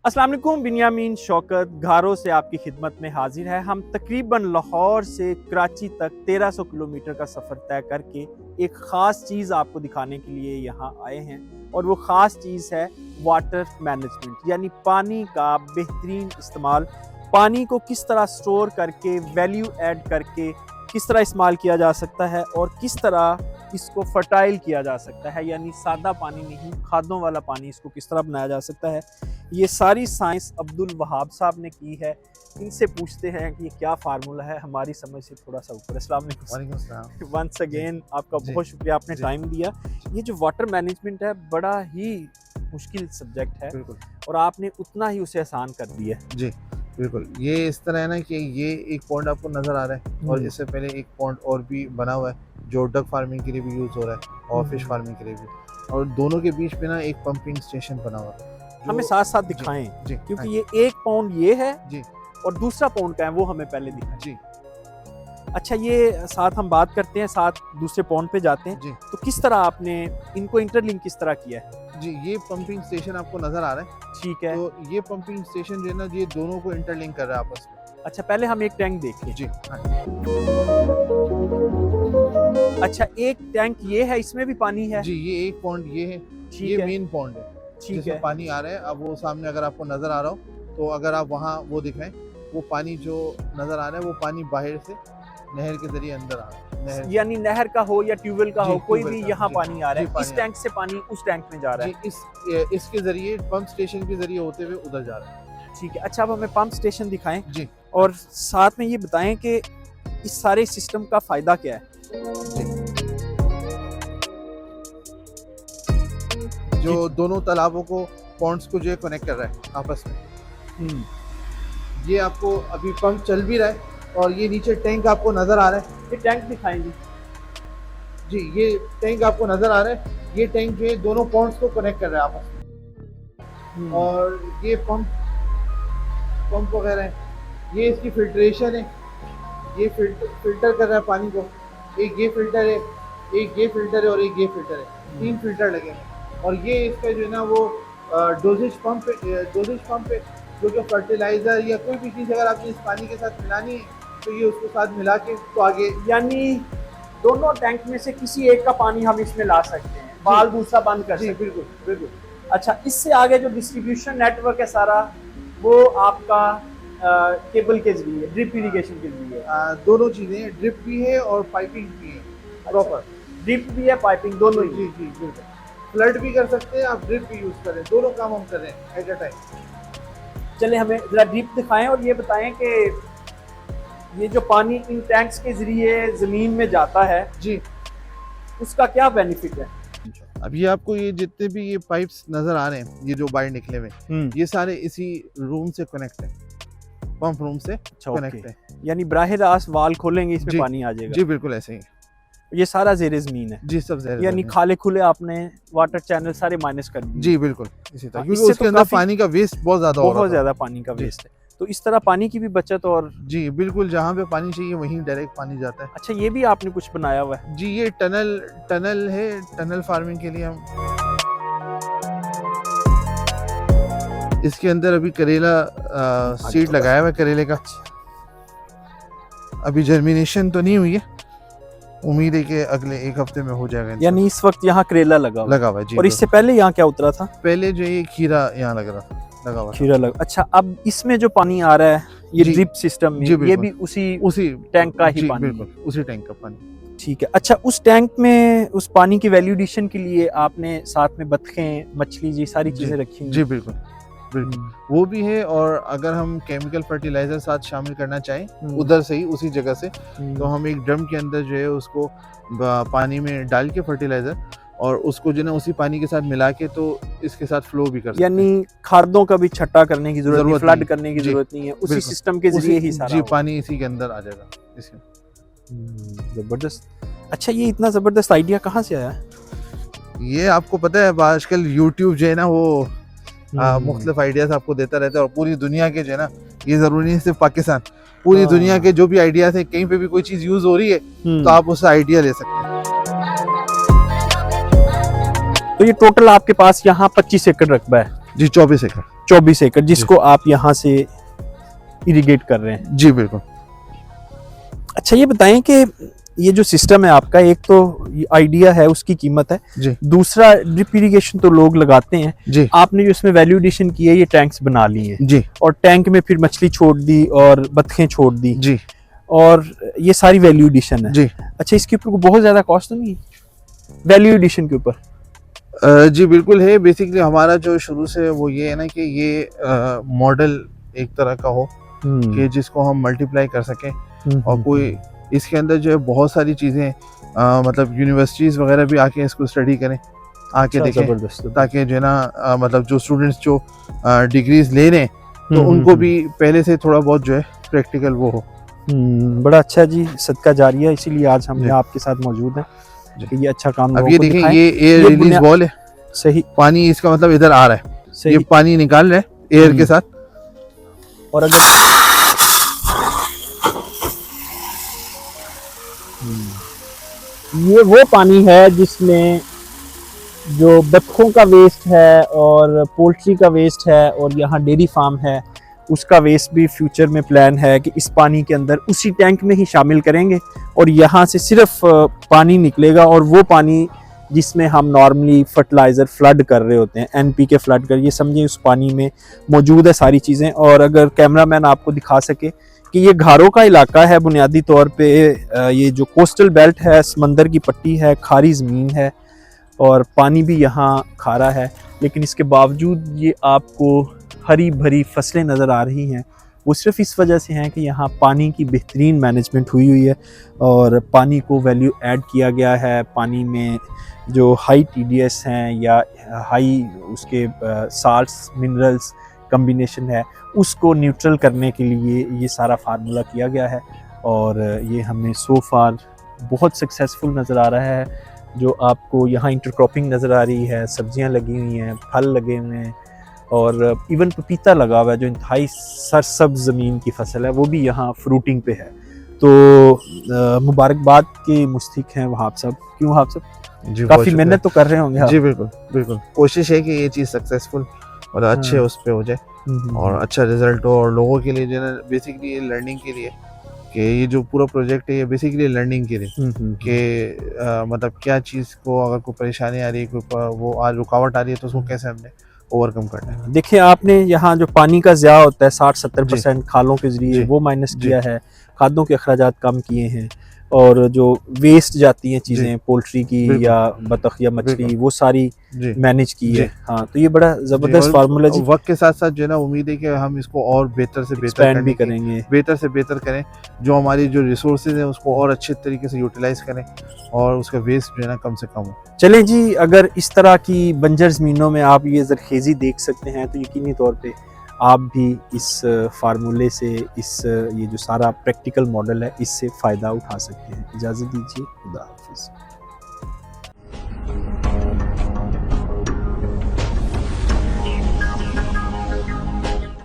अस्सलाम वालेकुम, बिन्यामीन शौकत घारो से आपकी खिदमत में हाजिर है। हम तकरीबन लाहौर से कराची तक 1300 किलोमीटर का सफ़र तय करके एक ख़ास चीज़ आपको दिखाने के लिए यहाँ आए हैं और वो ख़ास चीज़ है वाटर मैनेजमेंट, यानी पानी का बेहतरीन इस्तेमाल। पानी को किस तरह स्टोर करके वैल्यू ऐड करके किस तरह इस्तेमाल किया जा सकता है और किस तरह इसको फर्टाइल किया जा सकता है, यानी सादा पानी नहीं खादों वाला पानी इसको किस तरह बनाया जा सकता है। ये सारी साइंस अब्दुल वहाब साहब ने की है। इनसे पूछते हैं कि ये क्या फार्मूला है, हमारी समझ से थोड़ा सा ऊपर। अस्सलाम वालेकुम वंस अगेन, आपका बहुत शुक्रिया, आपने टाइम दिया। ये जो वाटर मैनेजमेंट है बड़ा ही मुश्किल सब्जेक्ट है और आपने उतना ही उसे आसान कर दिया है। जी बिल्कुल, ये इस तरह है ना कि ये एक पॉन्ड आपको नज़र आ रहा है और इससे पहले एक पॉन्ड और भी बना हुआ है जो डक फार्मिंग के लिए भी यूज़ हो रहा है और फिश फार्मिंग के लिए भी, और दोनों के बीच में ना एक पंपिंग स्टेशन बना हुआ है। हमें साथ साथ दिखाएं जी, क्योंकि ये एक पाउंड ये है जी और दूसरा पाउंड का है वो हमें पहले दिखाएं। जी अच्छा, ये साथ हम बात करते हैं, साथ दूसरे पाउंड पे जाते हैं। जी तो किस तरह आपने इनको इंटरलिंक किस तरह किया है? जी, ये पंपिंग स्टेशन आपको नज़र आ रहा है। ठीक है, तो ये पंपिंग स्टेशन जो है ना, ये दोनों को इंटरलिंक कर रहा है आपस में। अच्छा पहले हम एक टैंक देखें। जी अच्छा, एक टैंक ये है, इसमें भी पानी है? जी, ये एक पॉन्ड ये है, ठीक ये है, मेन पॉन्ड है ठीक जिसमें है। पानी आ रहा है। अब वो सामने अगर आपको नज़र आ रहा हो तो अगर आप वहाँ वो दिखाएं, वो पानी जो नज़र आ रहा है वो पानी बाहर से नहर के जरिए अंदर आ रहा है। नहर, यानी नहर का हो या ट्यूबवेल का जी, हो, कोई ट्यूबवेल भी का, यहाँ जी, पानी आ रहा जी, है, पानी इस आ टैंक से पानी उस टैंक में जा रहा है। जी, इसके जरिए पंप स्टेशन के जरिए होते हुए उधर जा रहा है। ठीक है। अच्छा, अब हमें पंप स्टेशन दिखाएं जी और साथ में ये बताएं कि इस सारे सिस्टम का फायदा क्या है। जी, जो दोनों तालाबों को पॉन्ड्स को जो है कनेक्ट कर रहा है आपस में। ये आपको अभी पंप चल भी रहा है और ये नीचे टैंक आपको नजर आ रहा है। ये टैंक दिखाएंगे जी, ये टैंक आपको नजर आ रहा है। ये टैंक जो है दोनों पॉन्ड्स को कनेक्ट कर रहा है आपस में। और ये पंप वगैरह है, ये इसकी फिल्ट्रेशन है, ये फिल्टर कर रहा है पानी को। एक ये फिल्टर है, एक ये फिल्टर है और एक ये फिल्टर है, 3 फिल्टर लगे हैं। और ये इसका जो है ना वो डोजेज पंप है जो कि फर्टिलाइजर या कोई भी चीज़ अगर आपने इस पानी के साथ मिलानी है तो ये उसके साथ मिला के तो आगे, यानी दोनों टैंक में से किसी एक का पानी हम इसमें ला सकते हैं, बाल दूसरा बंद कर जी सकते हैं। बिल्कुल बिल्कुल। अच्छा, इससे आगे जो डिस्ट्रीब्यूशन नेटवर्क है सारा वो आपका केबल के जरिए, ड्रिप इरिगेशन के जरिए। दोनों चीज़ें, ड्रिप भी है और पाइपिंग भी है प्रॉपर। ड्रिप भी है, पाइपिंग दोनों ही। जी जी बिल्कुल, फ्लड भी कर सकते हैं आप, ड्रिप भी यूज़ करें, दोनों काम हम कर रहे हैं एट अ टाइम। चले हमें जरा ड्रिप दिखाएं और ये बताएं कि ये जो पानी इन टैंक्स के जरिए जमीन में जाता है जी, उसका क्या बेनिफिट है? अभी आपको ये जितने भी ये पाइप्स नजर आ रहे हैं, ये जो बाहर निकले हुए, ये सारे इसी रूम से कनेक्ट है, पंप रूम से कनेक्ट है। यानी बराह रास्त वाल खोलेंगे इसमें जी, पानी आ जाएगा। जी बिल्कुल ऐसे ही। ये सारा ज़ेरे ज़मीन है जी, सब ज़ाहिर यानी है। खाले खुले आपने वाटर चैनल सारे माइनस कर दिए। जी बिल्कुल इसी तरह, हाँ, क्योंकि इससे उसके तो अंदर काफी- पानी का वेस्ट बहुत ज्यादा हो रहा बहुत था। ज़्यादा पानी का जी। वेस्ट है, तो इस तरह पानी की भी बचत। और जी बिल्कुल, जहाँ पे पानी चाहिए वहीं डायरेक्ट पानी जाता है। अच्छा, ये भी आपने कुछ बनाया हुआ है? जी, ये टनल है, टनल फार्मिंग के लिए हम इसके अंदर अभी करेला सीड लगाया हुआ है, करेले का। अभी जर्मिनेशन तो नहीं हुई है, उम्मीद है कि अगले 1 हफ्ते में हो जाएगा। यानी इस वक्त यहाँ करेला लगा हुआ है। लगा हुआ है जी। और इससे पहले यहाँ क्या उतरा था? पहले जो ये खीरा यहाँ लगा हुआ था। खीरा लगा। अच्छा, अब इसमें जो पानी आ रहा है ये जी, ड्रिप सिस्टम में, जी, ये बिल्कुल। भी उसी उसी टैंक का ही जी, पानी है। बिल्कुल उसी टैंक का पानी। ठीक है। अच्छा, उस टैंक में उस पानी की वैल्यू एडिशन के लिए आपने साथ में बतखें, मछली जी सारी जी, चीजें रखी हुई जी बिल्कुल बिल्कुल, वो भी है। और अगर हम केमिकल फर्टिलाइजर साथ शामिल करना चाहें उधर से ही, उसी जगह से, तो हम एक ड्रम के अंदर जो है उसको पानी में डाल के फर्टिलाइजर, और उसको जो है ना उसी पानी के साथ मिला के तो इसके साथ फ्लो भी कर सकते हैं। यानी खादों का भी छट्टा करने की जरूरत नहीं, फ्लड नहीं। करने की जी, जरूरत नहीं है, उसी बिल्कुल। सिस्टम के जरिए ही सारा जी, होगा। पानी इसी के अंदर आ जाएगा इसके। जबरदस्त। अच्छा, ये इतना जबरदस्त आइडिया कहाँ से आया? ये आपको पता है आजकल यूट्यूब जो है ना वो मुख्तलिफ आइडियाज आपको देता रहता है, और पूरी दुनिया के जो है ना, ये जरूरी नहीं सिर्फ पाकिस्तान, पूरी दुनिया के जो भी आइडियाज है, कहीं पे भी कोई चीज यूज हो रही है तो आप उससे आइडिया ले सकते हैं। तो ये टोटल आपके पास यहाँ 25 एकड़ रकबा है? जी, 24 एकड़। 24 एकड़ जिसको आप यहाँ से इरिगेट कर रहे हैं। जी बिल्कुल। अच्छा ये बताएं कि ये जो सिस्टम है आपका, एक तो आइडिया है उसकी कीमत है, जी दूसरा ड्रिप इरिगेशन तो लोग लगाते हैं, जी आपने जो इसमें वैल्यू एडिशन की है ये टैंक्स बना लिए हैं जी और टैंक में फिर मछली छोड़ दी और बतखें छोड़ दी जी और ये सारी वैल्यू एडिशन है। जी। अच्छा इसके ऊपर बहुत ज्यादा कॉस्ट तो नहीं है वैल्यू एडिशन के ऊपर? जी बिल्कुल है। बेसिकली हमारा जो शुरू से वो ये है ना कि ये मॉडल एक तरह का हो कि जिसको हम मल्टीप्लाई कर सकें और कोई इसके अंदर जो है बहुत सारी चीज़ें मतलब यूनिवर्सिटीज़ वगैरह भी आके इसको स्टडी करें, आके देखें, जबरदस्त। ताकि जो है ना मतलब जो स्टूडेंट्स जो डिग्रीज ले रहे हैं तो उनको भी पहले से थोड़ा बहुत जो है प्रैक्टिकल वो हो। बड़ा अच्छा जी, सदका जारिया, इसीलिए आज हम जी। आपके साथ मौजूद हैं कि ये अच्छा काम अब लोगों ये को देखें, दिखाएं। ये एयर रिलीज बॉल है, सही पानी इसका मतलब इधर आ रहा है, ये सही। पानी निकाल रहा है एयर के साथ। और अगर ये वो पानी है जिसमें जो बतखों का वेस्ट है और पोल्ट्री का वेस्ट है और यहाँ डेयरी फार्म है, उसका वेस्ट भी फ्यूचर में प्लान है कि इस पानी के अंदर उसी टैंक में ही शामिल करेंगे और यहाँ से सिर्फ पानी निकलेगा और वो पानी जिसमें हम नॉर्मली फर्टिलाइज़र फ्लड कर रहे होते हैं, NPK फ्लड कर, ये समझिए उस पानी में मौजूद है सारी चीज़ें। और अगर कैमरामैन आपको दिखा सके कि ये घारों का इलाका है बुनियादी तौर पे, ये जो कोस्टल बेल्ट है, समंदर की पट्टी है, खारी ज़मीन है और पानी भी यहाँ खारा है, लेकिन इसके बावजूद ये आपको हरी भरी फसलें नज़र आ रही हैं। वो सिर्फ इस वजह से हैं कि यहाँ पानी की बेहतरीन मैनेजमेंट हुई है और पानी को वैल्यू ऐड किया गया है। पानी में जो हाई TDS हैं या हाई उसके साल्ट्स मिनरल्स कम्बिनेशन है, उसको न्यूट्रल करने के लिए ये सारा फार्मूला किया गया है और ये हमें सो फार बहुत सक्सेसफुल नज़र आ रहा है। जो आपको यहाँ इंटरक्रॉपिंग नज़र आ रही है, सब्जियाँ लगी हुई हैं, फल लगे हुए हैं और इवन पपीता लगा हुआ है जो इंतहाई सरसब्ज़ ज़मीन की फसल है, वो भी यहाँ फ्रूटिंग पे है। तो मुबारकबाद के मुस्तहिक हैं वहाब साहब। क्यों वहाब साहब, जी काफ़ी मेहनत तो कर रहे होंगे आप। जी बिल्कुल बिल्कुल। कोशिश है कि ये चीज़ सक्सेसफुल और अच्छे उस पे हो जाए और अच्छा रिजल्ट हो और लोगों के लिए जो है बेसिकली ये लर्निंग के लिए कि ये जो पूरा प्रोजेक्ट है ये बेसिकली लर्निंग के लिए कि मतलब क्या चीज़ को अगर कोई परेशानी आ रही है, कोई वो आज रुकावट आ रही है तो उसको कैसे हमने ओवरकम करना है। देखिए आपने यहाँ जो पानी का ज़्यादा होता है 60-70% खालों के ज़रिए वो माइनस किया है, खादों के अखराजात कम किए हैं और जो वेस्ट जाती हैं चीज़ें पोल्ट्री की या बतख या मछली वो सारी मैनेज की है। हाँ, तो ये बड़ा ज़बरदस्त फार्मूला जी। वक्त के साथ साथ जो है ना उम्मीद है कि हम इसको और बेहतर से बेहतर भी करेंगे, बेहतर से बेहतर करें, जो हमारी जो रिसोर्सेज हैं उसको और अच्छे तरीके से यूटिलाइज करें और उसका वेस्ट जो है ना कम से कम हो। चलें जी, अगर इस तरह की बंजर ज़मीनों में आप ये ज़रखेज़ी देख सकते हैं तो यकीनी तौर पे आप भी इस फार्मूले से, इस ये जो सारा प्रैक्टिकल मॉडल है, इससे फ़ायदा उठा सकते हैं। इजाज़त दीजिए, खुदा हाफ़िज़।